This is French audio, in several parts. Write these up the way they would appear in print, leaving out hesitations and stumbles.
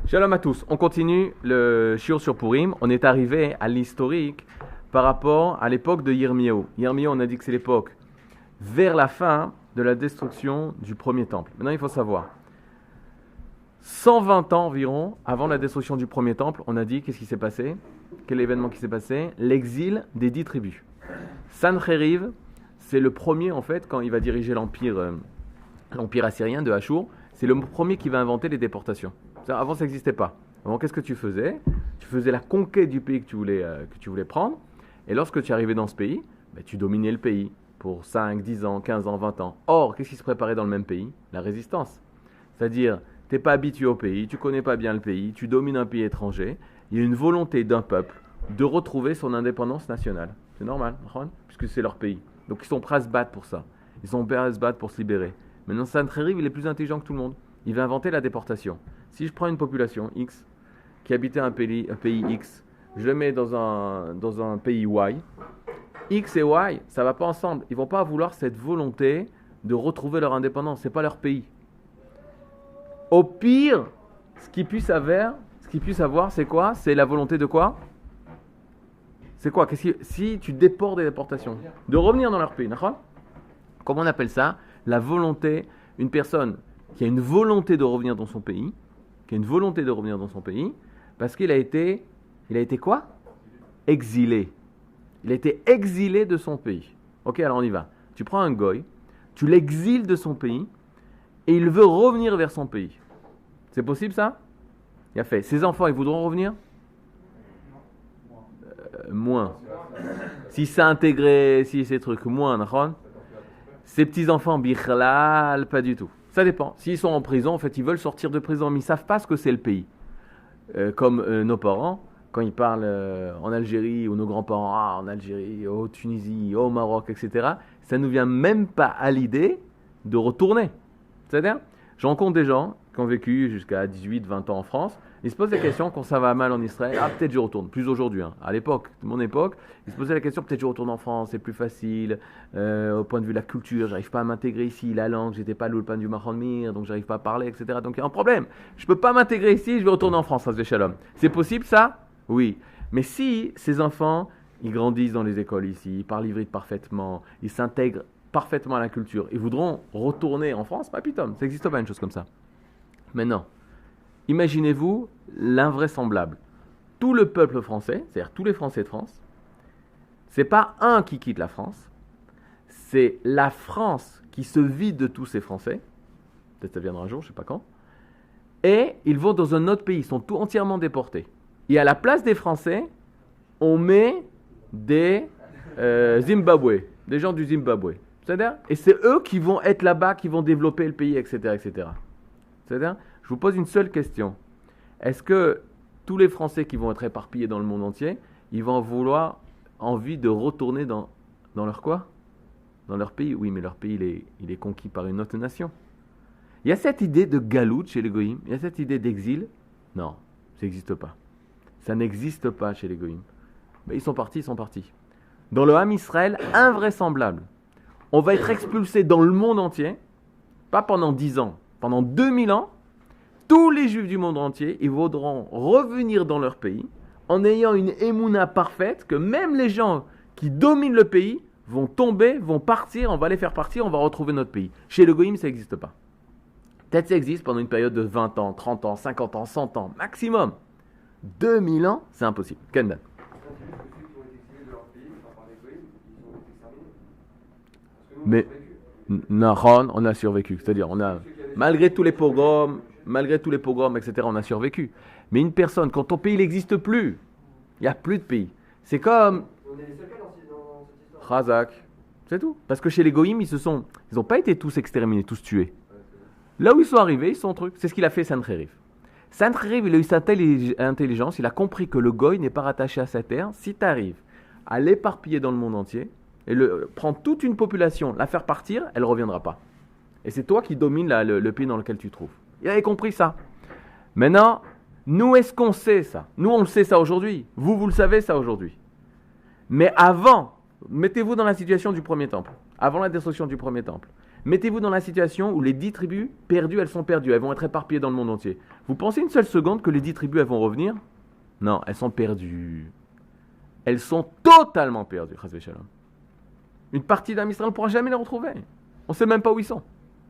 Shalom à tous. On continue le shiur sur Purim. On est arrivé à l'historique par rapport à l'époque de Yirmiyahu. Yirmiyahu, on a dit que c'est l'époque vers la fin de la destruction du premier temple. Maintenant, il faut savoir, 120 ans environ avant la destruction du premier temple, on a dit qu'est-ce qui s'est passé? Quel événement qui s'est passé? L'exil des 10 tribus. Sancheriv, c'est le premier en fait quand il va diriger l'empire assyrien de Achour. C'est le premier qui va inventer les déportations. Avant, ça n'existait pas. Avant, qu'est-ce que tu faisais? Tu faisais la conquête du pays que tu voulais prendre. Et lorsque tu arrivais dans ce pays, tu dominais le pays pour 5, 10 ans, 15 ans, 20 ans. Or, qu'est-ce qui se préparait dans le même pays? La résistance. C'est-à-dire, tu n'es pas habitué au pays, tu ne connais pas bien le pays, tu domines un pays étranger. Il y a une volonté d'un peuple de retrouver son indépendance nationale. C'est normal, puisque c'est leur pays. Donc, ils sont prêts à se battre pour ça. Ils sont prêts à se battre pour se libérer. Maintenant, Sancheriv, il est plus intelligent que tout le monde. Il va inventer la déportation. Si je prends une population X qui habitait un pays X, je le mets dans un pays Y, X et Y, ça ne va pas ensemble. Ils ne vont pas vouloir cette volonté de retrouver leur indépendance. Ce n'est pas leur pays. Au pire, ce qu'ils puissent avoir, c'est quoi? C'est la volonté de quoi? C'est quoi? Si tu déportes des déportations, de revenir dans leur pays. Comment on appelle ça? La volonté, une personne qui a une volonté de revenir dans son pays, parce qu'il a été quoi? Exilé. Il a été exilé de son pays. Ok, alors on y va. Tu prends un goy, tu l'exiles de son pays, et il veut revenir vers son pays. C'est possible ça? Il a fait. Ses enfants, ils voudront revenir? Moins. Si c'est intégré, si c'est truc, moins, d'accord? Ses petits-enfants, bichlal, pas du tout. Ça dépend. S'ils sont en prison, en fait, ils veulent sortir de prison, mais ils ne savent pas ce que c'est le pays. Comme nos parents, quand ils parlent en Algérie, ou nos grands-parents, en Algérie, au Tunisie, au Maroc, etc., ça ne nous vient même pas à l'idée de retourner. C'est-à-dire, je rencontre des gens qui ont vécu jusqu'à 18, 20 ans en France. Ils se posent la question quand ça va mal en Israël, peut-être je retourne, plus aujourd'hui. À l'époque, de mon époque, ils se posaient la question, peut-être je retourne en France, c'est plus facile, au point de vue de la culture, j'arrive pas à m'intégrer ici, la langue, j'étais pas l'ulpan du Mahanmir, donc j'arrive pas à parler, etc. Donc il y a un problème, je peux pas m'intégrer ici, je vais retourner en France, ça se fait shalom. C'est possible ça? Oui. Mais si ces enfants, ils grandissent dans les écoles ici, ils parlent ivrite parfaitement, ils s'intègrent parfaitement à la culture, ils voudront retourner en France, pas pitom, ça n'existe pas une chose comme ça. Maintenant, imaginez-vous l'invraisemblable. Tout le peuple français, c'est-à-dire tous les Français de France, c'est pas un qui quitte la France, c'est la France qui se vide de tous ces Français, peut-être ça viendra un jour, je sais pas quand, et ils vont dans un autre pays, ils sont tout entièrement déportés. Et à la place des Français, on met des Zimbabwe, des gens du Zimbabwe. C'est-à-dire, et c'est eux qui vont être là-bas, qui vont développer le pays, etc., etc. C'est-à-dire, je vous pose une seule question. Est-ce que tous les Français qui vont être éparpillés dans le monde entier, ils vont avoir envie de retourner dans leur quoi? Dans leur pays? Oui, mais leur pays, il est conquis par une autre nation. Il y a cette idée de galout chez les goïms, il y a cette idée d'exil. Non, ça n'existe pas. Ça n'existe pas chez les goïms. Mais ils sont partis. Dans le Ham Israël, invraisemblable. On va être expulsé dans le monde entier, pas pendant 10 ans, pendant 2000 ans, tous les Juifs du monde entier, ils voudront revenir dans leur pays en ayant une émouna parfaite que même les gens qui dominent le pays vont tomber, vont partir, on va les faire partir, on va retrouver notre pays. Chez le Goïm, ça n'existe pas. Peut-être ça existe pendant une période de 20 ans, 30 ans, 50 ans, 100 ans, maximum. 2000 ans, c'est impossible. Kendan. Mais, Nahon, on a survécu. C'est-à-dire, malgré tous les pogroms, etc., on a survécu. Mais une personne, quand ton pays n'existe plus, il n'y a plus de pays. C'est comme Khazak, c'est tout. Parce que chez les Goïms, ils n'ont pas été tous exterminés, tous tués. Là où ils sont arrivés, ils sont trucs. C'est ce qu'il a fait Sancheriv. Sancheriv, il a eu sa intelligence, il a compris que le Goï n'est pas rattaché à sa terre. Si tu arrives à l'éparpiller dans le monde entier, et prendre toute une population, la faire partir, elle ne reviendra pas. Et c'est toi qui domines le pays dans lequel tu te trouves. Il avait compris ça. Maintenant, nous, est-ce qu'on sait ça? Nous, on le sait ça aujourd'hui. Vous le savez ça aujourd'hui. Mais avant, mettez-vous dans la situation du premier temple. Avant la destruction du premier temple. Mettez-vous dans la situation où les 10 tribus perdues, elles sont perdues. Elles vont être éparpillées dans le monde entier. Vous pensez une seule seconde que les 10 tribus, elles vont revenir? Non, elles sont perdues. Elles sont totalement perdues. Une partie d'Am Israël, on ne pourra jamais les retrouver. On ne sait même pas où ils sont.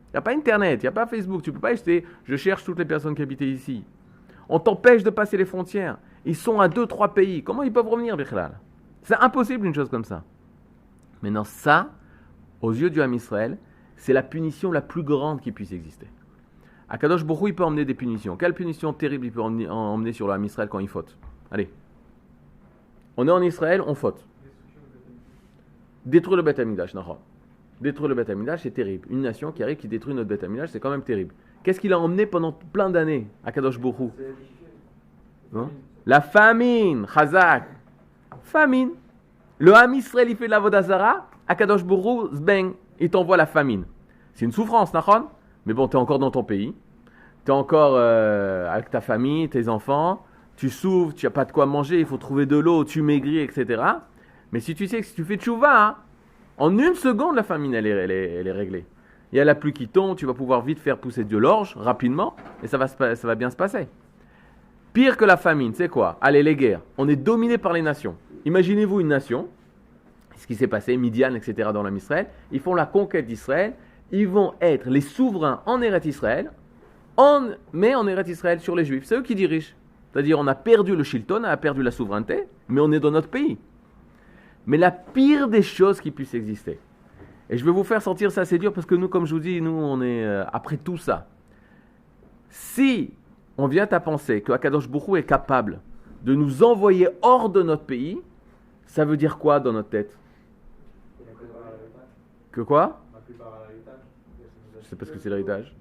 Il n'y a pas Internet, il n'y a pas Facebook. Tu ne peux pas acheter, je cherche toutes les personnes qui habitaient ici. On t'empêche de passer les frontières. Ils sont à 2-3 pays. Comment ils peuvent revenir, Bichlal? C'est impossible une chose comme ça. Maintenant, ça, aux yeux du Ham Israël, c'est la punition la plus grande qui puisse exister. Akadosh Baruch Hu, il peut emmener des punitions. Quelle punition terrible il peut emmener sur le Ham Israël quand il faute? Allez. On est en Israël, on faute. Détruire le Beth Amikdash, non. Détruire le Beth Amikdash, c'est terrible. Une nation qui arrive, qui détruit notre Beth Amikdash, c'est quand même terrible. Qu'est-ce qu'il a emmené pendant plein d'années, Akadosh Baruch Hu? Hein? La famine, Chazak. Famine. Le Ham Israël, il fait de la Vodazara, Akadosh Baruch Hu, zbeng, il t'envoie la famine. C'est une souffrance, Nachon. Mais bon, tu es encore dans ton pays. Tu es encore avec ta famille, tes enfants. Tu souffres, tu n'as pas de quoi manger, il faut trouver de l'eau, tu maigris, etc. Mais si tu sais que si tu fais tchouva, hein, en une seconde, la famine, elle est réglée. Il y a la pluie qui tombe, tu vas pouvoir vite faire pousser de l'orge, rapidement, et ça va bien se passer. Pire que la famine, c'est quoi? Allez, les guerres. On est dominé par les nations. Imaginez-vous une nation, ce qui s'est passé, Midian, etc., dans l'Am Israël. Ils font la conquête d'Israël. Ils vont être les souverains en Eretz Israël, mais en Eretz Israël sur les Juifs. C'est eux qui dirigent. C'est-à-dire, on a perdu le Shilton, on a perdu la souveraineté, mais on est dans notre pays. Mais la pire des choses qui puissent exister, et je vais vous faire sentir ça, c'est dur, parce que nous, comme je vous dis, nous, on est après tout ça. Si on vient à penser que Akadosh Baruch Hu est capable de nous envoyer hors de notre pays, ça veut dire quoi dans notre tête? Que quoi? Je sais pas ce que c'est l'héritage.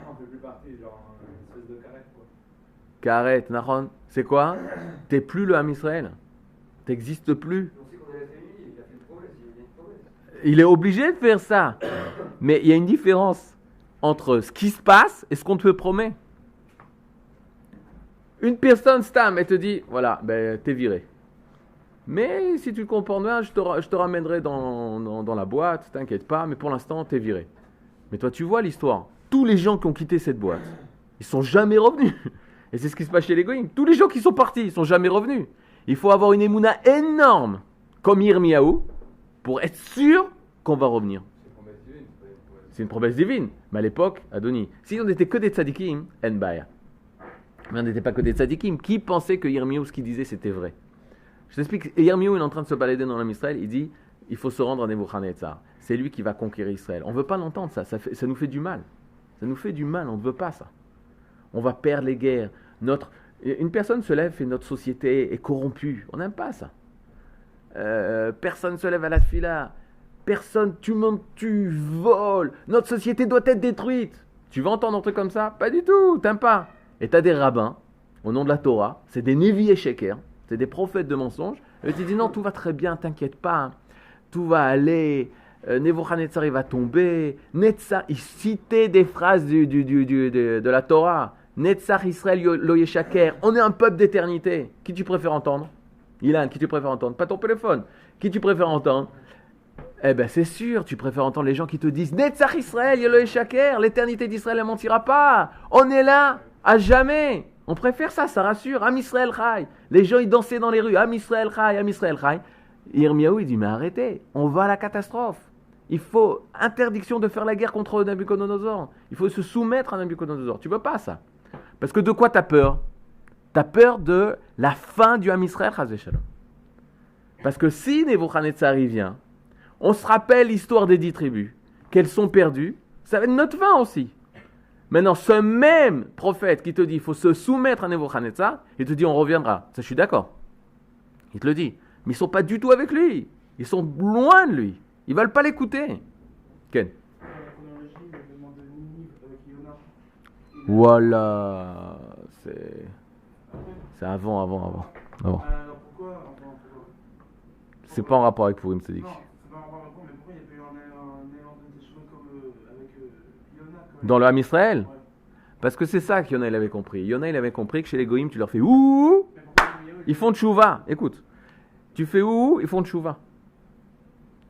On peut plus partir, genre une espèce de carrette, quoi. Carrette, Nahon, c'est quoi? T'es plus le Ham Israël. T'existes plus. Il est obligé de faire ça. Mais il y a une différence entre ce qui se passe et ce qu'on te promet. Une personne stam, elle te dit, voilà, ben, t'es viré. Mais si tu te comportes bien, je te ramènerai dans la boîte, t'inquiète pas, mais pour l'instant, t'es viré. Mais toi, tu vois l'histoire. Tous les gens qui ont quitté cette boîte, ils sont jamais revenus. Et c'est ce qui se passe chez les Goïms. Tous les gens qui sont partis, ils sont jamais revenus. Il faut avoir une émouna énorme, comme Yirmiyahu, pour être sûr qu'on va revenir. C'est une promesse divine. Mais à l'époque, Adoni, si on n'était que des tzadikim, en baya. Mais on n'était pas que des tzadikim. Qui pensait que Yirmiyahu, ce qu'il disait, c'était vrai? Je t'explique, Yirmiyahu, il est en train de se balader dans l'Am Israël, il dit, il faut se rendre à Nebuchadnezzar. C'est lui qui va conquérir Israël. On ne veut pas l'entendre, ça nous fait du mal. Ça nous fait du mal, on ne veut pas ça. On va perdre les guerres. Une personne se lève et notre société est corrompue. On n'aime pas ça. Personne ne se lève à la tfila. Personne, tu montes, tu voles. Notre société doit être détruite. Tu vas entendre un truc comme ça? Pas du tout, t'aimes pas. Et t'as des rabbins, au nom de la Torah, c'est des Nevi et Sheker, c'est des prophètes de mensonges. Et tu dis non, tout va très bien, t'inquiète pas. Tout va aller. Nebuchadnezzar il va tomber. Netzar, il citait des phrases de la Torah. Netzar Israël lo yeshaker. On est un peuple d'éternité. Qui tu préfères entendre? Ilan, qui tu préfères entendre? Pas ton téléphone. Qui tu préfères entendre? Eh ben c'est sûr, tu préfères entendre les gens qui te disent Netzar Israël lo yeshaker. L'éternité d'Israël ne mentira pas. On est là à jamais. On préfère ça, ça rassure. Am Israël Chai. Les gens ils dansaient dans les rues. Am Israël Chai, Am Israël Chai. Yirmiyahu il dit mais arrêtez, on va à la catastrophe. Il faut interdiction de faire la guerre contre Nabucodonosor. Il faut se soumettre à Nabucodonosor. Tu veux pas ça? Parce que de quoi tu as peur? Tu as peur de la fin du Ham Israël, Chas v'Shalom. Parce que si Nebuchadnezzar vient, on se rappelle l'histoire des 10 tribus, qu'elles sont perdues, ça va être notre fin aussi. Maintenant, ce même prophète qui te dit qu'il faut se soumettre à Nebuchadnezzar, il te dit on reviendra. Ça, je suis d'accord. Il te le dit. Mais ils ne sont pas du tout avec lui. Ils sont loin de lui. Ils ne veulent pas l'écouter. Ken. Voilà. C'est avant. Alors pourquoi C'est pas en rapport avec Purim, c'est dit. Non, c'est pas en rapport avec Purim, mais pourquoi il y a pas eu un élan de choses comme avec Yonah Dans le Ham Israël? Ouais. Parce que c'est ça qu'Yonah il avait compris. Yonah il avait compris que chez les Goïms, tu leur fais ouh, ils font tchouva. Écoute, tu fais ouh, ils font tchouva.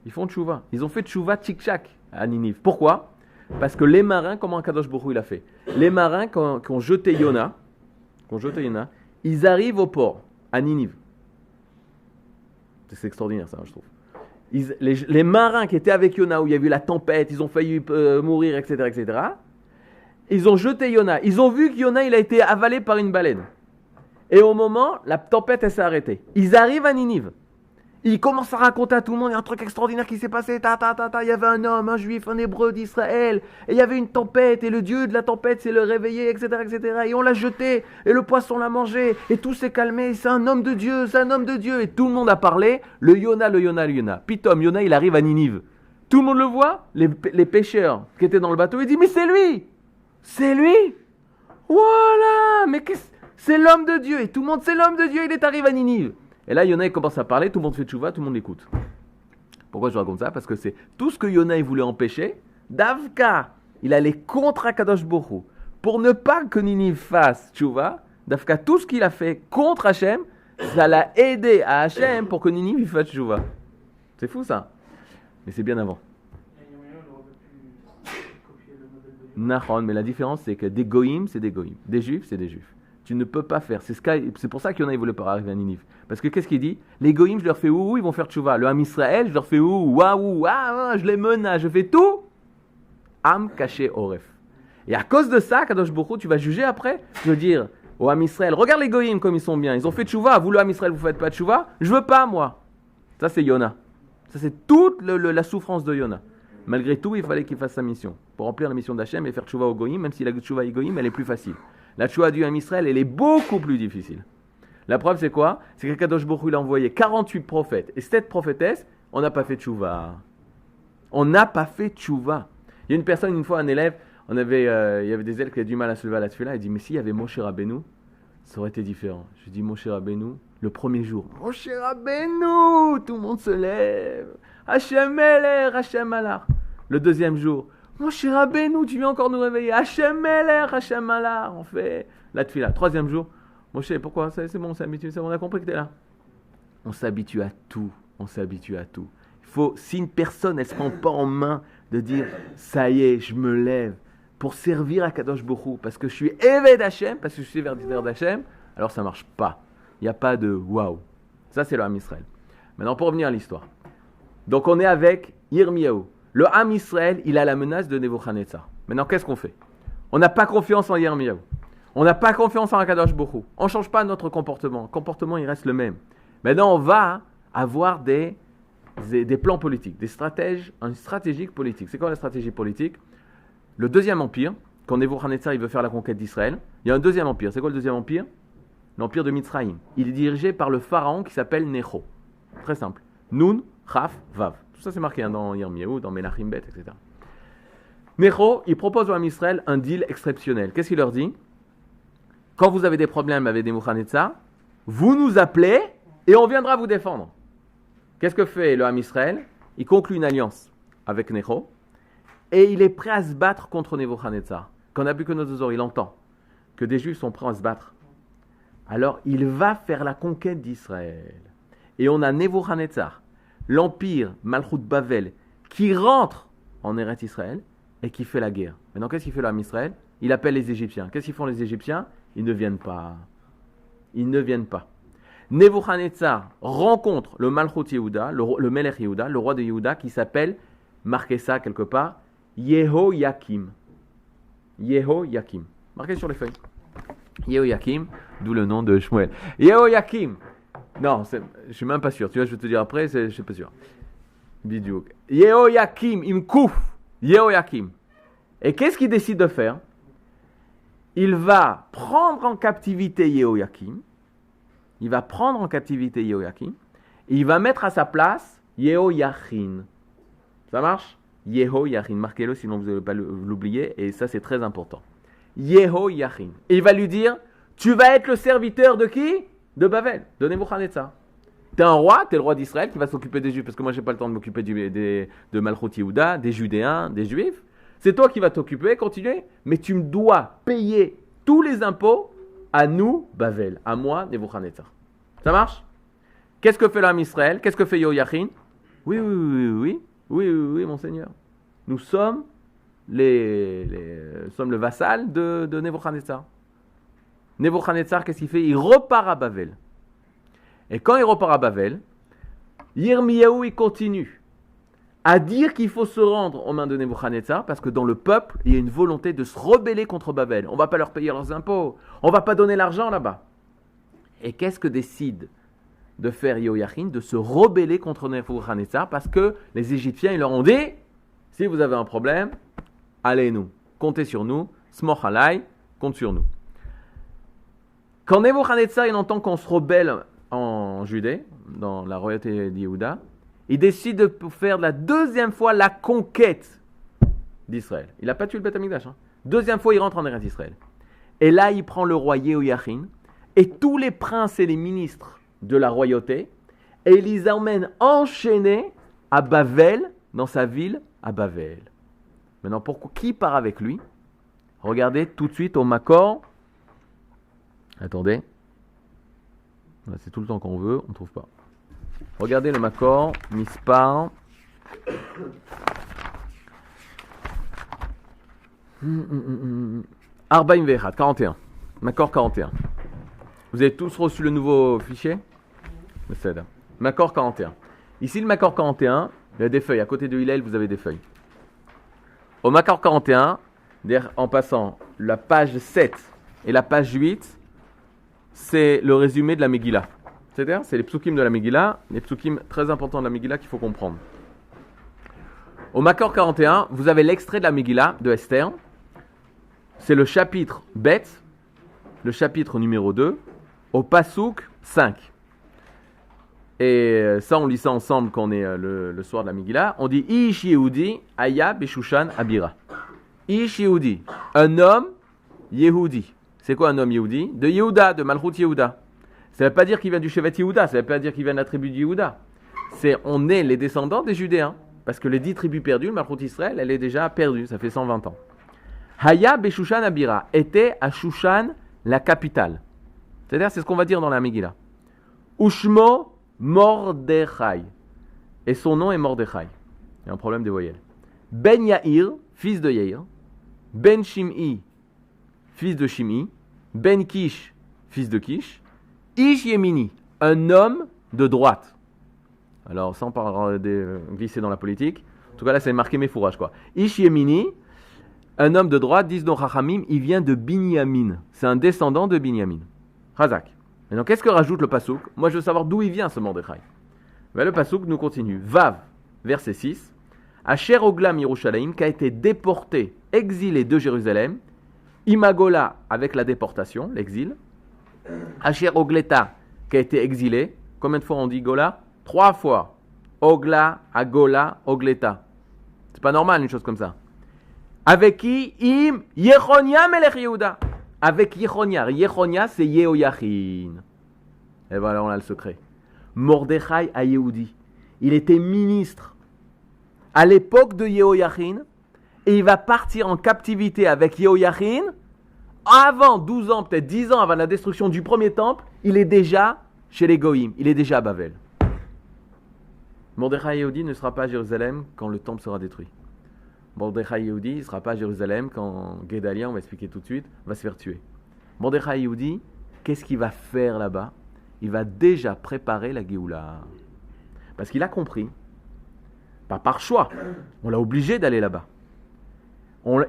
Ils font tchouva. Ils ont fait tchouva tchik-tchak à Ninive. Pourquoi? Parce que les marins, comment Kadosh Baruch Hu il a fait? Les marins qui ont jeté Yona, ils arrivent au port, à Ninive. C'est extraordinaire ça, je trouve. Les marins qui étaient avec Yona, où il y a eu la tempête, ils ont failli mourir, etc., ils ont jeté Yona. Ils ont vu que Yona, il a été avalé par une baleine. Et au moment, la tempête, elle s'est arrêtée. Ils arrivent à Ninive. Ils commencent à raconter à tout le monde, il y a un truc extraordinaire qui s'est passé, il y avait un homme, un juif, un hébreu d'Israël, et il y avait une tempête, et le dieu de la tempête s'est le réveillé, etc., et on l'a jeté, et le poisson l'a mangé, et tout s'est calmé, c'est un homme de Dieu, et tout le monde a parlé, le Yona. Pitom, Yona, il arrive à Ninive. Tout le monde le voit, les pêcheurs qui étaient dans le bateau, ils disent, mais c'est lui, voilà, mais c'est l'homme de Dieu, et tout le monde, c'est l'homme de Dieu, il est arrivé à Ninive. Et là, Yona il commence à parler, tout le monde fait tchouva, tout le monde écoute. Pourquoi je raconte ça? Parce que c'est tout ce que Yona il voulait empêcher. Davka, il allait contre Akadosh Baruch Hu. Pour ne pas que Ninive fasse tchouva, Davka, tout ce qu'il a fait contre Hachem, ça l'a aidé à Hachem pour que Ninive il fasse tchouva. C'est fou ça. Mais c'est bien avant. Nahon, mais la différence c'est que des goïms, c'est des goïms. Des juifs, c'est des juifs. Tu ne peux pas faire. C'est pour ça qu'il y en a, ils ne voulaient pas arriver à Ninive. Parce que qu'est-ce qu'il dit? Les goïms, je leur fais ouh, ils vont faire tchouva. Le Ham Israël, je leur fais ouh, waouh, je les menace, je fais tout. Ham caché oref. Et à cause de ça, Kadosh Baruch Hu, tu vas juger après. Je veux dire au Ham Israël, regarde les goïms comme ils sont bien. Ils ont fait tchouva. Vous, le Ham Israël, vous faites pas tchouva. Je veux pas, moi. Ça, c'est Yona. Ça, c'est toute la souffrance de Yona. Malgré tout, il fallait qu'il fasse sa mission. Pour remplir la mission d'Hachem et faire tchouva au goïm, même si la tchouva au goïm, elle est plus facile. La tchouva du Ham Israël, elle est beaucoup plus difficile. La preuve, c'est quoi? C'est que Kadosh Baruch Hu, il a envoyé 48 prophètes et 7 prophétesses, on n'a pas fait tchouva. On n'a pas fait tchouva. Il y a une personne, une fois, un élève, il y avait des élèves qui avaient du mal à se lever à la tefila, il dit, mais s'il y avait Moshe Rabbeinu, ça aurait été différent. Je dis, Moshe Rabbeinu, le premier jour, Moshe Rabbeinu, tout le monde se lève. Hachem Meler, Hachem Alar. Le deuxième jour, Moshe Rabbeinu, tu viens encore nous réveiller. Hachem Meler, Hachem Alar. On fait la tefila. Troisième jour, Moshe, pourquoi? C'est bon, on s'habitue, on a compris que tu es là. On s'habitue à tout. Si une personne, elle ne se prend pas en main de dire, ça y est, je me lève pour servir à Kadosh Baruch Hu, parce que je suis Eved Hachem, parce que je suis serviteur d'Hachem, alors ça ne marche pas. Il n'y a pas de waouh. Ça, c'est le Ham Israël. Maintenant, pour revenir à l'histoire. Donc, on est avec Yirmiyahu. Le Ham Israël, il a la menace de Nebuchadnezzar. Maintenant, qu'est-ce qu'on fait? On n'a pas confiance en Yirmiyahu. On n'a pas confiance en Akadosh Baruch Hu. On ne change pas notre comportement. Le comportement, il reste le même. Maintenant, on va avoir des plans politiques, une stratégie politique. C'est quoi la stratégie politique? Le deuxième empire, quand Nebuchadnezzar il veut faire la conquête d'Israël, il y a un deuxième empire. C'est quoi le deuxième empire? L'empire de Mitzrayim. Il est dirigé par le pharaon qui s'appelle Necho. Très simple. Nun, Chaf, Vav. Tout ça, c'est marqué dans Yirmiyahu, dans Melachim Bet, etc. Necho, il propose à Israël un deal exceptionnel. Qu'est-ce qu'il leur dit? Quand vous avez des problèmes avec Nebuchadnezzar, vous nous appelez et on viendra vous défendre. Qu'est-ce que fait le Ham Israël? Il conclut une alliance avec Necho et il est prêt à se battre contre Nebuchadnezzar. Quand Nabuchodonosor, il entend que des Juifs sont prêts à se battre, alors il va faire la conquête d'Israël. Et on a Nebuchadnezzar, l'empire Malchut Bavel, qui rentre en Eretz Israël et qui fait la guerre. Maintenant, qu'est-ce qu'il fait le Ham Israël? Il appelle les Égyptiens. Qu'est-ce qu'ils font les Égyptiens? Ils ne viennent pas. Nebuchadnezzar rencontre le Malchut Yehuda, le Melech Yehuda, le roi de Yehuda, qui s'appelle, marquez ça quelque part, Yehoyakim. Marquez sur les feuilles. Yehoyakim, d'où le nom de Shmuel. Yehoyakim. Non, je ne suis même pas sûr. Tu vois, je vais te dire après, je ne suis pas sûr. Bidiouk. Yehoyakim, Imkouf. Yehoyakim. Et qu'est-ce qu'il décide de faire? Il va prendre en captivité Yehoyakim. Et il va mettre à sa place Yehoyachin. Ça marche? Yehoyachin. Marquez-le, sinon vous n'allez pas l'oublier. Et ça, c'est très important. Yehoyachin. Et il va lui dire, tu vas être le serviteur de qui? De Bavel, de Nebuchadnezzar. Tu es un roi, tu es le roi d'Israël qui va s'occuper des Juifs. Parce que moi, je n'ai pas le temps de m'occuper de Malchut Yehuda, des Judéens, des Juifs. C'est toi qui vas t'occuper, continuer. Mais tu me dois payer tous les impôts à nous, Bavel, à moi, Nebuchadnezzar. Ça marche? Qu'est-ce que fait l'homme Israël? Qu'est-ce que fait Yehoyachin? Oui, oui, oui, oui, oui, oui, oui, monseigneur. Nous sommes sommes le vassal de Nebuchadnezzar. Nebuchadnezzar, qu'est-ce qu'il fait? Il repart à Bavel. Et quand il repart à Bavel, Yirmiyahu, il continue à dire qu'il faut se rendre aux mains de Nebuchadnezzar parce que dans le peuple, il y a une volonté de se rebeller contre Babel. On ne va pas leur payer leurs impôts. On ne va pas donner l'argent là-bas. Et qu'est-ce que décide de faire Yehoiachin? De se rebeller contre Nebuchadnezzar parce que les Égyptiens, ils leur ont dit, si vous avez un problème, allez-nous, comptez sur nous, smoch alay, compte sur nous. Quand Nebuchadnezzar il entend qu'on se rebelle en Judée, dans la royauté d'Yehuda, il décide de faire la deuxième fois la conquête d'Israël. Il n'a pas tué le Beth Amikdash. Deuxième fois, il rentre en Eretz Israël. Et là, il prend le roi Yehoiachin et tous les princes et les ministres de la royauté et il les emmène enchaînés à Bavel, dans sa ville, à Bavel. Maintenant, qui part avec lui? Regardez tout de suite au Makor. Attendez. C'est tout le temps qu'on veut, on ne trouve pas. Regardez le Makor, Mispar. 41. Makor 41. Vous avez tous reçu le nouveau fichier? Makor 41. Ici, le Makor 41, il y a des feuilles. À côté de Hillel, vous avez des feuilles. Au Makor 41, en passant la page 7 et la page 8, c'est le résumé de la Megillah. C'est-à-dire, c'est les psukim de la Megillah, les psukim très importants de la Megillah qu'il faut comprendre. Au Makor 41, vous avez l'extrait de la Megillah de Esther. C'est le chapitre Bet, le chapitre numéro 2, au Pasuk 5. Et ça, on lit ça ensemble quand on est le soir de la Megillah. On dit Ish Yehudi, Aya Beshushan Abira. Ish Yehudi, un homme Yehudi. C'est quoi un homme Yehudi? De Yehuda, de Malchut Yehuda. Ça ne veut pas dire qu'il vient du Shevet Yehuda, ça ne veut pas dire qu'il vient de la tribu de Yehuda. On est les descendants des Judéens. Parce que les 10 tribus perdues, le Malchut Israël, elle est déjà perdue, ça fait 120 ans. Haya Beshushan Abira était à Shushan, la capitale. C'est-à-dire, c'est ce qu'on va dire dans la Megillah. Ushmo Mordechai. Et son nom est Mordechai. Il y a un problème des voyelles. Ben Yair, fils de Yair. Ben Shim'i, fils de Shim'i. Ben Kish, fils de Kish. Ish Yemini, un homme de droite. Alors, sans glisser dans la politique, en tout cas là, c'est marqué mes fourrages, quoi. Ish Yemini, un homme de droite, disent nos Chachamim, il vient de Binyamin. C'est un descendant de Binyamin. Chazak. Maintenant, qu'est-ce que rajoute le Pasuk? Moi, je veux savoir d'où il vient, ce Mordechai. Ben, le Pasuk nous continue. Vav, verset 6. Asher Oglam Yerushalayim, qui a été déporté, exilé de Jérusalem. Imagola, avec la déportation, l'exil. Asher Ogleta, qui a été exilé. Combien de fois on dit Gola? 3 fois. Ogla, Agola, Ogleta. C'est pas normal une chose comme ça. Avec qui? Im Yechonia Melech Yehuda. Avec Yechonia. Yechonia, c'est Yehoiachin. Et voilà, on a le secret. Mordechai à Yehudi. Il était ministre à l'époque de Yehoiachin. Et il va partir en captivité avec Yehoiachin. Avant 12 ans, peut-être 10 ans avant la destruction du premier temple, il est déjà chez les Goïm. Il est déjà à Bavel. Mordechai Yehudi ne sera pas à Jérusalem quand le temple sera détruit. Mordechai Yehudi ne sera pas à Jérusalem quand Guédalia, on va expliquer tout de suite, va se faire tuer. Mordechai Yehudi, qu'est-ce qu'il va faire là-bas? Il va déjà préparer la Géoula. Parce qu'il a compris, pas par choix, on l'a obligé d'aller là-bas.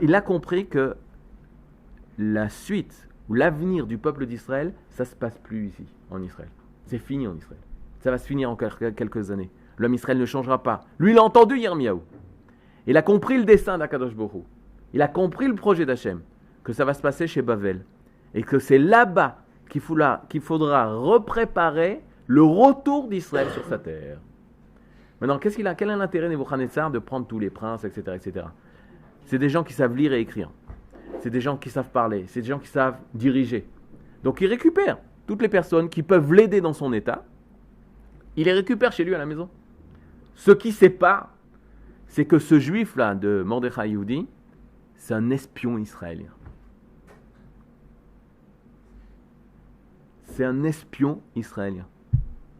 Il a compris que la suite ou l'avenir du peuple d'Israël, ça ne se passe plus ici, en Israël. C'est fini en Israël. Ça va se finir en quelques années. L'homme Israël ne changera pas. Lui, il a entendu Yirmiyahu. Il a compris le dessein d'Akadosh Baruch Hu. Il a compris le projet d'Hachem, que ça va se passer chez Bavel. Et que c'est là-bas qu'il faudra repréparer le retour d'Israël sur sa terre. Maintenant, quel est l'intérêt Nebuchadnezzar de prendre tous les princes, etc., etc. C'est des gens qui savent lire et écrire. C'est des gens qui savent parler. C'est des gens qui savent diriger. Donc il récupère toutes les personnes qui peuvent l'aider dans son état. Il les récupère chez lui à la maison. Ce qui sépare, c'est que ce juif-là de Mordechai Yehudi, c'est un espion israélien. C'est un espion israélien.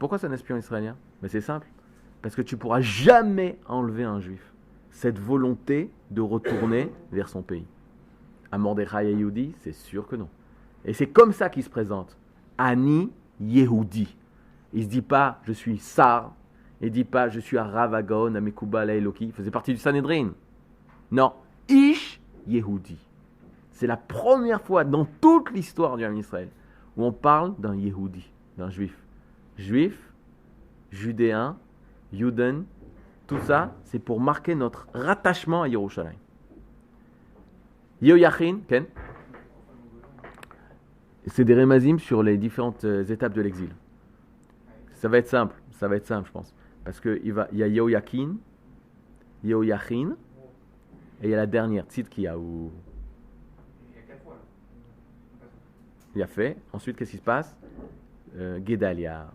Pourquoi c'est un espion israélien? C'est simple. Parce que tu ne pourras jamais enlever un juif cette volonté de retourner vers son pays. À Mordechai et Yehudi, c'est sûr que non. Et c'est comme ça qu'il se présente. Ani Yehudi. Il ne se dit pas je suis Sar. Il ne dit pas je suis Arav Agaon, Amekubal Eloki. Il faisait partie du Sanhedrin. Non. Ish Yehudi. C'est la première fois dans toute l'histoire du Ham Israël où on parle d'un Yehudi, d'un juif. Juif, judéen, Yuden, tout ça, c'est pour marquer notre rattachement à Yerushalayim. Yehoyachin, Ken, c'est des rémazim sur les différentes étapes de l'exil. Ça va être simple, je pense. Parce qu'il y a Yehoyakin, Yehoyachin, et il y a la dernière, Tzidkiyahu. Il a fait. Ensuite, qu'est-ce qui se passe? Gedalia.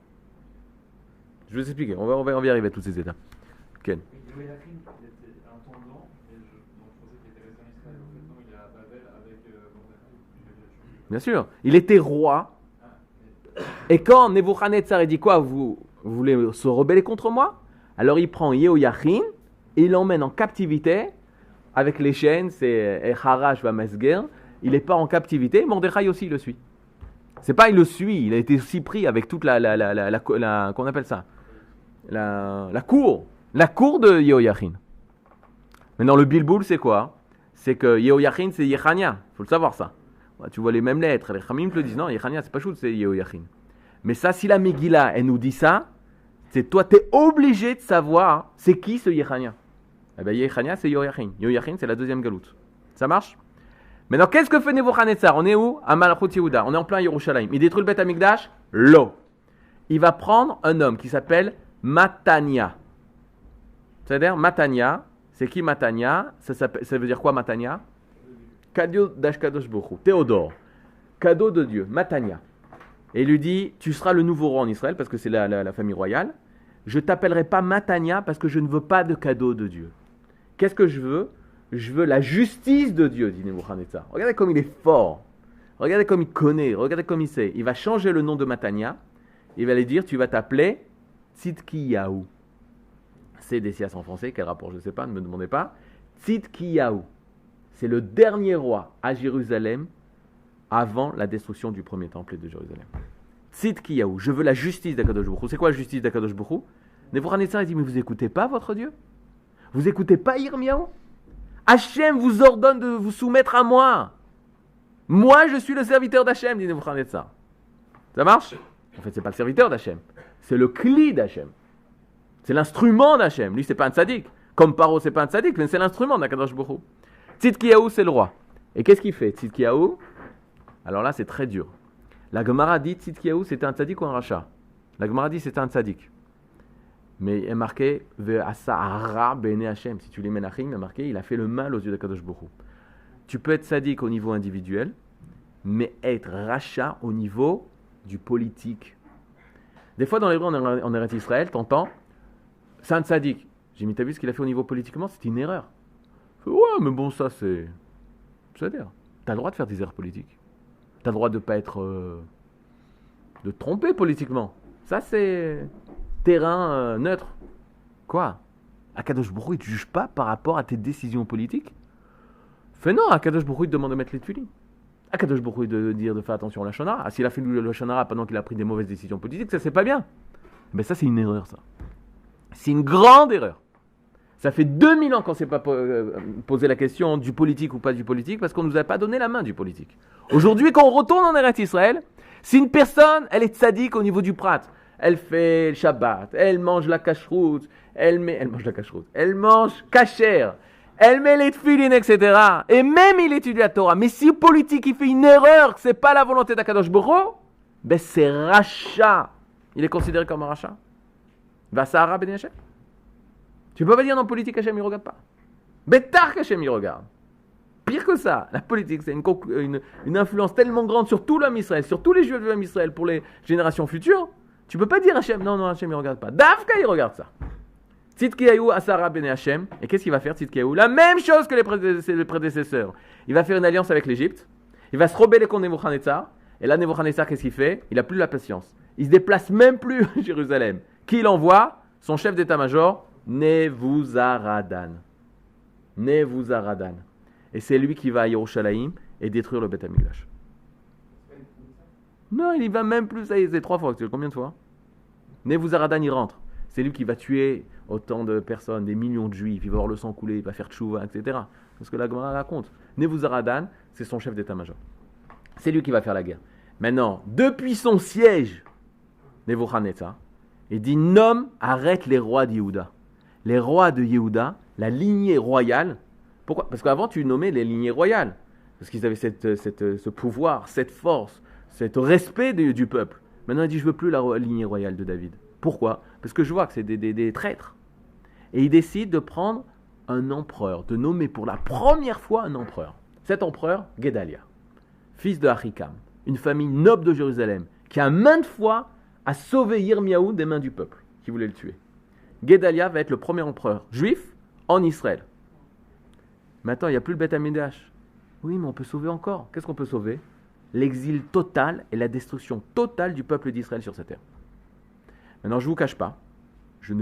Je vais vous expliquer. On va y arriver à toutes ces étapes. Ken. Yehoyachin, il était intendant, et donc je pensais qu'il était resté en Israël. En fait, non, il est à Babel avec Mordechai. Bien sûr. Il était roi. Et quand Nebuchadnezzar a dit quoi? Vous voulez se rebeller contre moi? Alors il prend Yehoyachin et il l'emmène en captivité avec les chaînes. C'est Echarash Vamesger. Il n'est pas en captivité. Mordechai aussi le suit. C'est pas il le suit. Il a été aussi pris avec toute qu'on appelle ça, la cour. La cour de Yehoyachin. Maintenant, le bilboul, c'est quoi? C'est que Yehoyachin, c'est Yechania. Il faut le savoir, ça. Tu vois les mêmes lettres. Les Chamim te le disent. Non, Yechania, c'est pas chou, c'est Yehoyachin. Mais ça, si la Megillah, elle nous dit ça, c'est toi, tu es obligé de savoir c'est qui ce Yechania. Eh bien, Yechania, c'est Yehoyachin. Yehoyachin, c'est la deuxième galoute. Ça marche? Maintenant, qu'est-ce que fait Nebuchadnezzar? On est où? À Malachut Yehuda. On est en plein Yerushalayim. Il détruit le Beth Amikdash? Lo. Il va prendre un homme qui s'appelle Matania. C'est-à-dire, Matania, c'est qui Matania? Ça veut dire quoi Matania? Cadeau d'Ashkadosh Bokhu. Théodore. Cadeau de Dieu. Matania. Et il lui dit, tu seras le nouveau roi en Israël, parce que c'est la famille royale. Je ne t'appellerai pas Matania, parce que je ne veux pas de cadeau de Dieu. Qu'est-ce que je veux? Je veux la justice de Dieu, dit Nebuchadnezzar. Regardez comme il est fort. Regardez comme il connaît. Regardez comme il sait. Il va changer le nom de Matania. Il va lui dire, tu vas t'appeler Tzidkiyahu. C'est des sias en français. Quel rapport? Je ne sais pas. Ne me demandez pas. Tzidkiyahu. C'est le dernier roi à Jérusalem avant la destruction du premier temple de Jérusalem. Tzidkiyahu. Je veux la justice d'Akadosh Baruch Hu. C'est quoi la justice d'Akadosh Baruch Hu? Nebuchadnezzar dit, mais vous n'écoutez pas votre Dieu? Vous n'écoutez pas Yirmiyahu? Hachem vous ordonne de vous soumettre à moi. Moi, je suis le serviteur d'Hachem, dit Nebuchadnezzar. Ça marche? En fait, ce n'est pas le serviteur d'Hachem. C'est le cli d'Hachem. C'est l'instrument d'Hachem. Lui, ce n'est pas un tzaddik. Comme Paro, ce n'est pas un tzaddik, mais c'est l'instrument d'Akadosh Baruch Hu. Tzidkiyahu, c'est le roi. Et qu'est-ce qu'il fait, Tzidkiyahu? Alors là, c'est très dur. La Gemara dit Tzidkiyahu, c'était un tzaddik ou un rachat? La Gemara dit c'était un tzaddik. Mais il est marqué Ve'asa'ara b'nei Hashem. Si tu lis Menachim, il est marqué il a fait le mal aux yeux d'Akadosh Baruch Hu. Tu peux être tzaddik au niveau individuel, mais être rachat au niveau du politique. Des fois, dans les livres en Eretz Israël, t'entends c'est un tzaddik. J'ai mis, t'as vu ce qu'il a fait au niveau politiquement? C'est une erreur. Ouais, mais bon, ça c'est. C'est-à-dire, t'as le droit de faire des erreurs politiques. T'as le droit de pas être. De te tromper politiquement. Ça c'est. Terrain neutre. Quoi? Akadosh Baruch Hu, il ne te juge pas par rapport à tes décisions politiques? Fais non, Akadosh Baruch Hu, il te demande de mettre les tuiles. Akadosh Baruch Hu, de dire de faire attention au Lachon Hara. S'il a fait le Lachon Hara pendant qu'il a pris des mauvaises décisions politiques, ça c'est pas bien. Mais ça c'est une erreur, ça. C'est une grande erreur. Ça fait 2000 ans qu'on ne s'est pas posé la question du politique ou pas du politique, parce qu'on ne nous a pas donné la main du politique. Aujourd'hui, quand on retourne en Eretz Israël, si une personne, elle est tzaddik au niveau du prat, elle fait le Shabbat, elle mange la cacheroute, elle mange kasher, elle met les tefillin, etc. Et même il étudie la Torah. Mais si le politique il fait une erreur, que ce n'est pas la volonté d'Akadosh Baruch Hu, ben c'est rachat. Il est considéré comme un rachat. Vasahara ben Hashem. Tu ne peux pas dire non, politique Hashem il ne regarde pas. Bétar qu'Hashem il regarde. Pire que ça, la politique c'est une influence tellement grande sur tout l'homme Israël, sur tous les juifs de l'homme Israël pour les générations futures. Tu peux pas dire Hachem, non, Hachem il regarde pas. Dafka il regarde ça. Tzidkiyahu Asara ben Hachem. Et qu'est-ce qu'il va faire Tzidkiyahu? La même chose que les prédécesseurs. Il va faire une alliance avec l'Égypte. Il va se rebeller contre Nebuchadnezzar. Et là, Nebuchadnezzar, qu'est-ce qu'il fait? Il a plus de la patience. Il se déplace même plus à Jérusalem. Qui l'envoie? Son chef d'état-major, Nebuzaradan. Nebuzaradan. Et c'est lui qui va à Yerushalayim et détruire le Beth Amikdash. Non, il y va même plus. Ça y est, c'est 3 fois. Combien de fois? Nebuzaradan, il rentre. C'est lui qui va tuer autant de personnes, des millions de juifs. Il va voir le sang couler, il va faire tchouva, etc. C'est ce que la Gemara raconte. Nebuzaradan, c'est son chef d'état-major. C'est lui qui va faire la guerre. Maintenant, depuis son siège, Nebuchadnezzar, il dit nomme, arrête les rois de Yehuda. Les rois de Yehuda, la lignée royale. Pourquoi? Parce qu'avant, tu nommais les lignées royales. Parce qu'ils avaient ce pouvoir, cette force, ce respect du peuple. Maintenant, il dit je ne veux plus la lignée royale de David. Pourquoi? Parce que je vois que c'est des traîtres. Et il décide de prendre un empereur, de nommer pour la première fois un empereur. Cet empereur, Guédalia, fils de Achikam, une famille noble de Jérusalem, qui a maintes fois a sauvé Yirmiyahu des mains du peuple, qui voulait le tuer. Guédalia va être le premier empereur juif en Israël. Maintenant, il n'y a plus le Beth Amikdash. Oui, mais on peut sauver encore. Qu'est-ce qu'on peut sauver? L'exil total et la destruction totale du peuple d'Israël sur cette terre. Maintenant, je ne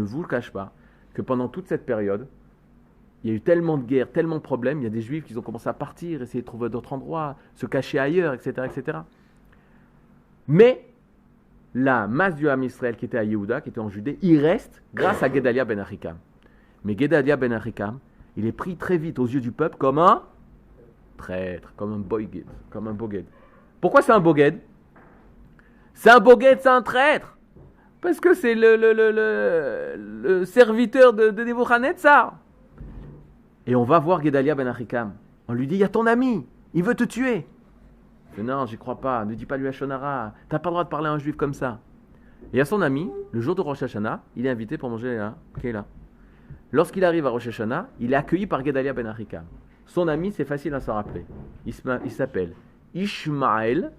vous le cache pas, que pendant toute cette période, il y a eu tellement de guerres, tellement de problèmes, il y a des juifs qui ont commencé à partir, essayer de trouver d'autres endroits, se cacher ailleurs, etc., etc. Mais la masse du Ham Israël qui était à Yehuda, qui était en Judée, il reste grâce à Guédalia ben Achikam. Mais Guédalia ben Achikam, il est pris très vite aux yeux du peuple comme un traître, comme un boged, comme un boged. Pourquoi c'est un boged? C'est un boged, c'est un traître. Parce que c'est le serviteur de Nebuchadnezzar. Et on va voir Guédalia ben Achikam. On lui dit, il y a ton ami, il veut te tuer. Il dit, non, j'y crois pas, ne dis pas lui à Shonara, t'as pas le droit de parler à un juif comme ça. Et à son ami, le jour de Rosh Hashanah, il est invité pour manger là, Kéla. Lorsqu'il arrive à Rosh Hashanah, il est accueilli par Guédalia ben Achikam. Son ami, c'est facile à s'en rappeler. Il s'appelle Ishmaël,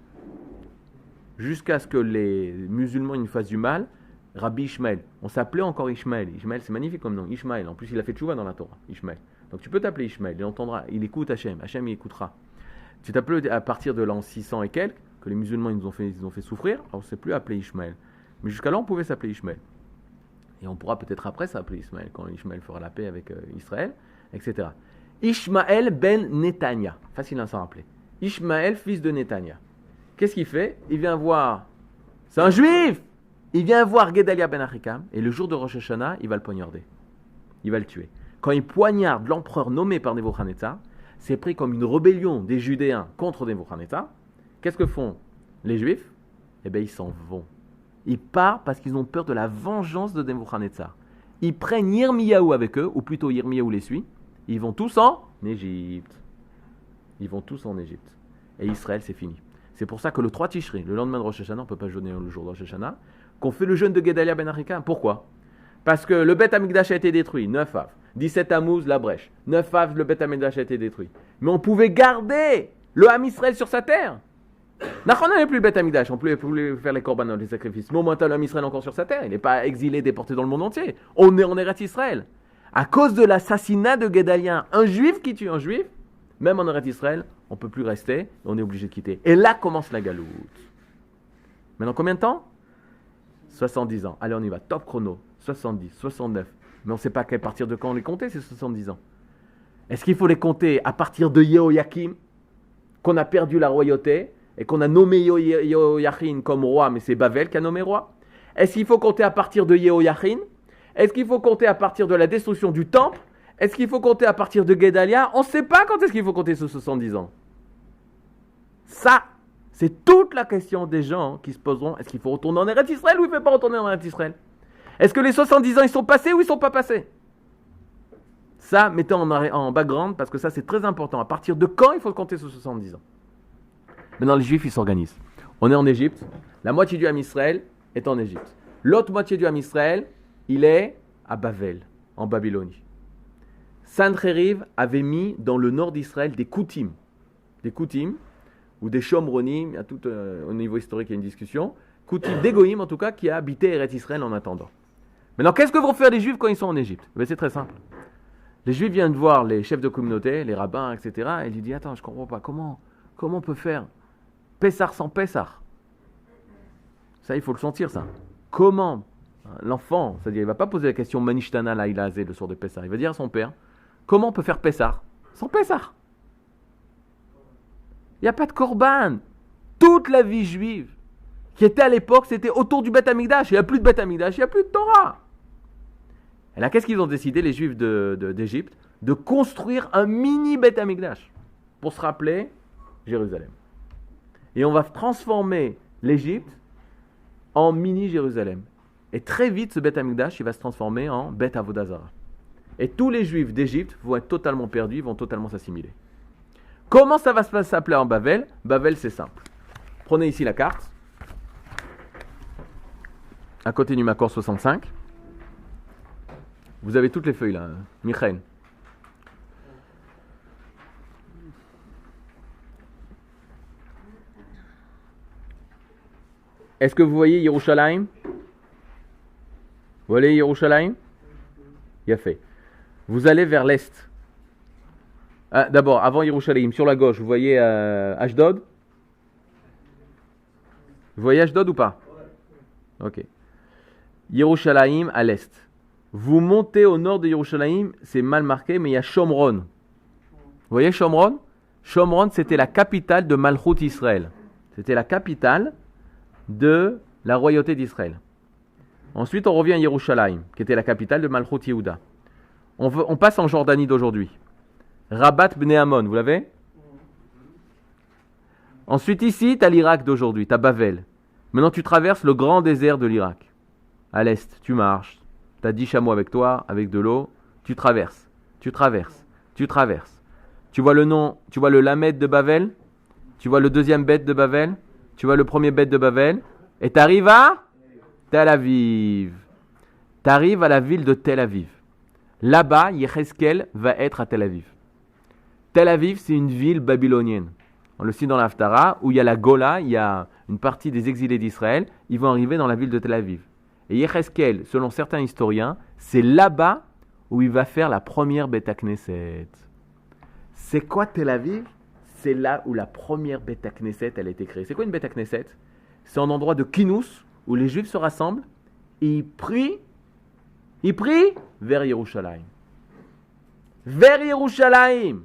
jusqu'à ce que les musulmans nous fassent du mal, Rabbi Ishmaël. On s'appelait encore Ishmaël. Ishmaël, c'est magnifique comme nom. Ishmaël. En plus, il a fait tchouva dans la Torah. Ishmaël. Donc tu peux t'appeler Ishmaël. Il entendra. Il écoute Hachem. Hachem, il écoutera. Tu t'appelles à partir de l'an 600 et quelques, que les musulmans ils nous ont fait souffrir. Alors on ne s'est plus appelé Ishmaël. Mais jusqu'à là, on pouvait s'appeler Ishmaël. Et on pourra peut-être après s'appeler Ishmaël, quand Ishmaël fera la paix avec Israël, etc. Ishmaël ben Netanya. Facile à s'en rappeler. Ishmaël, fils de Netanya. Qu'est-ce qu'il fait? Il vient voir. C'est un juif! Il vient voir Guédalia ben Achikam, et le jour de Rosh Hashanah, il va le poignarder. Il va le tuer. Quand il poignarde l'empereur nommé par Nebuchadnezzar, c'est pris comme une rébellion des Judéens contre Nebuchadnezzar. Qu'est-ce que font les Juifs? Eh bien, ils s'en vont. Ils partent parce qu'ils ont peur de la vengeance de Nebuchadnezzar. Ils prennent Yirmiyahu avec eux, ou plutôt Yirmiyahu les suit. Ils vont tous en Égypte. Ils vont tous en Égypte. Et Israël, c'est fini. C'est pour ça que le 3 Tishri, le lendemain de Rosh Hashanah, on ne peut pas jeûner le jour de Rosh Hashanah, qu'on fait le jeûne de Guédalia ben Achikam. Pourquoi? Parce que le Beth Amikdash a été détruit, 9 Av. 17 Tammuz, la brèche. 9 Av, le Beth Amikdash a été détruit. Mais on pouvait garder le Ham Israël sur sa terre. On n'avait plus le Beth Amikdash, on pouvait faire les korbanot, les sacrifices. Mais au moins, le Ham Israël encore sur sa terre. Il n'est pas exilé, déporté dans le monde entier. On est en Eretz Israël. À cause de l'assassinat de Guédalia, un juif qui tue un juif, même en Eretz Israël, on ne peut plus rester, on est obligé de quitter. Et là commence la galoute. Maintenant, combien de temps? 70 ans. Allez, on y va. Top chrono. 70, 69. Mais on ne sait pas à partir de quand on les compter, ces 70 ans. Est-ce qu'il faut les compter à partir de Yehoyakim, qu'on a perdu la royauté, et qu'on a nommé Yehoyachin comme roi, mais c'est Bavel qui a nommé roi? Est-ce qu'il faut compter à partir de Yehoyachin? Est-ce qu'il faut compter à partir de la destruction du temple? Est-ce qu'il faut compter à partir de Guédalia? On ne sait pas quand est-ce qu'il faut compter ces 70 ans. Ça, c'est toute la question des gens qui se poseront. Est-ce qu'il faut retourner en Eretz Israël ou il ne faut pas retourner en Eretz Israël? Est-ce que les 70 ans, ils sont passés ou ils ne sont pas passés? Ça, mettez en background parce que ça, c'est très important. À partir de quand il faut compter ces 70 ans? Maintenant, les Juifs, ils s'organisent. On est en Égypte. La moitié du Ham Israël est en Égypte. L'autre moitié du Ham Israël, il est à Bavel, en Babylonie. Sancheriv avait mis dans le nord d'Israël des Koutim. Des Koutim, ou des Shomronim, il y a tout au niveau historique, il y a une discussion. Koutim, des Goïm en tout cas, qui a habité Eretz Israël en attendant. Maintenant, qu'est-ce que vont faire les Juifs quand ils sont en Égypte? C'est très simple. Les Juifs viennent voir les chefs de communauté, les rabbins, etc. Et ils lui disent, attends, je ne comprends pas, comment on peut faire Pessar sans Pessar? Ça, il faut le sentir, ça. Comment L'enfant, c'est-à-dire, il ne va pas poser la question Manishtana Laïla Azé le soir de Pessah. Il va dire à son père, comment on peut faire Pessah sans Pessah? Il n'y a pas de Korban. Toute la vie juive qui était à l'époque, c'était autour du Beth Amikdash. Il n'y a plus de Beth Amikdash, il n'y a plus de Torah. Et là, qu'est-ce qu'ils ont décidé, les Juifs d'Égypte? De construire un mini Beth Amikdash pour se rappeler Jérusalem. Et on va transformer l'Égypte en mini Jérusalem. Et très vite, ce Beth Amikdash, il va se transformer en Beth Avodah Zarah. Et tous les Juifs d'Égypte vont être totalement perdus, vont totalement s'assimiler. Comment ça va s'appeler en Bavel? Bavel, c'est simple. Prenez ici la carte. À côté du Makor 65. Vous avez toutes les feuilles là, Michael. Est-ce que vous voyez Yerushalayim? Vous voyez Yerushalayim? Il a fait. Vous allez vers l'est. Ah, d'abord, avant Yerushalayim, sur la gauche, vous voyez Ashdod? Vous voyez Ashdod ou pas? Ok. Yerushalayim à l'est. Vous montez au nord de Yerushalayim, c'est mal marqué, mais il y a Shomron. Vous voyez Shomron? Shomron, c'était la capitale de Malchut Israël. C'était la capitale de la royauté d'Israël. Ensuite, on revient à Yerushalayim, qui était la capitale de Malchut Yehuda. On passe en Jordanie d'aujourd'hui. Rabat Bnei Ammon, vous l'avez? Ensuite, ici, tu as l'Irak d'aujourd'hui, tu as Bavel. Maintenant, tu traverses le grand désert de l'Irak. À l'est, tu marches. Tu as 10 chameaux avec toi, avec de l'eau. Tu traverses, tu traverses, tu traverses. Tu vois le nom, tu vois le Lamed de Bavel. Tu vois le deuxième bête de Bavel. Tu vois le premier bête de Bavel. Et tu arrives à Tel Aviv. Tu arrives à la ville de Tel Aviv. Là-bas, Yecheskel va être à Tel Aviv. Tel Aviv, c'est une ville babylonienne. On le cite dans l'Haftara, où il y a la Gola, il y a une partie des exilés d'Israël. Ils vont arriver dans la ville de Tel Aviv. Et Yecheskel, selon certains historiens, c'est là-bas où il va faire la première Beth Knesset. C'est quoi Tel Aviv? C'est là où la première Beth Knesset elle a été créée. C'est quoi une Beth Knesset? C'est un endroit de kinous où les Juifs se rassemblent et ils prient vers Yerushalayim. Vers Yerushalayim.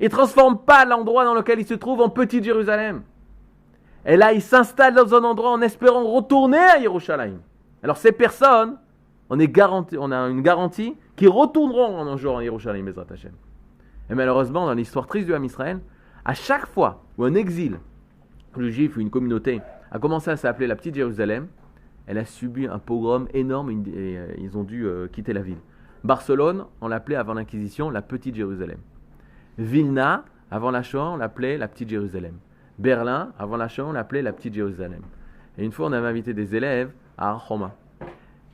Ils ne transforment pas l'endroit dans lequel ils se trouvent en petite Jérusalem. Et là, ils s'installent dans un endroit en espérant retourner à Yerushalayim. Alors ces personnes, on a une garantie qu'ils retourneront un jour à Yerushalayim, Bezrat Hashem. Et malheureusement, dans l'histoire triste du Ham Israël, à chaque fois où un exil, le juif ou une communauté, a commencé à s'appeler la petite Jérusalem, elle a subi un pogrom énorme et ils ont dû quitter la ville. Barcelone, on l'appelait avant l'Inquisition la petite Jérusalem. Vilna, avant la Shoah, on l'appelait la petite Jérusalem. Berlin, avant la Shoah, on l'appelait la petite Jérusalem. Et une fois, on avait invité des élèves à Har Homa.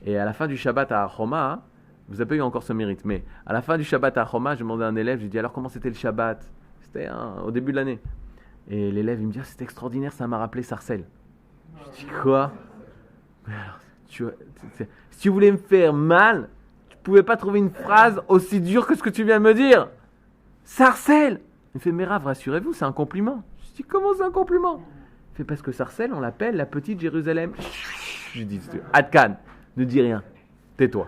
Et à la fin du Shabbat à Har Homa, vous n'avez pas eu encore ce mérite, mais à la fin du Shabbat à Har Homa, j'ai demandé à un élève, je lui ai dit alors comment c'était le Shabbat? C'était au début de l'année. Et l'élève, il me dit c'était extraordinaire, ça m'a rappelé Sarcelles. Je dis quoi? Alors, si tu voulais me faire mal, tu ne pouvais pas trouver une phrase aussi dure que ce que tu viens de me dire. Sarcelles! Il me fait mais Rav, rassurez-vous, c'est un compliment. Je dis comment c'est un compliment? Il fait parce que Sarcelles, on l'appelle la petite Jérusalem. Je dis Adkan, ne dis rien. Tais-toi.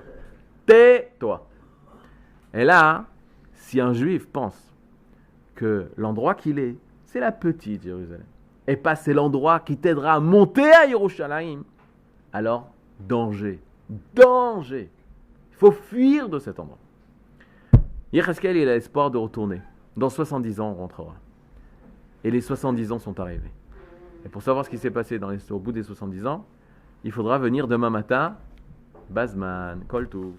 Tais-toi. Et là, si un juif pense que l'endroit qu'il est, c'est la petite Jérusalem, et pas c'est l'endroit qui t'aidera à monter à Yerushalayim, alors danger. Danger. Il faut fuir de cet endroit. Yecheskel, il a l'espoir de retourner. Dans 70 ans, on rentrera. Et les 70 ans sont arrivés. Et pour savoir ce qui s'est passé au bout des 70 ans, il faudra venir demain matin, Bazman, Kol Tov.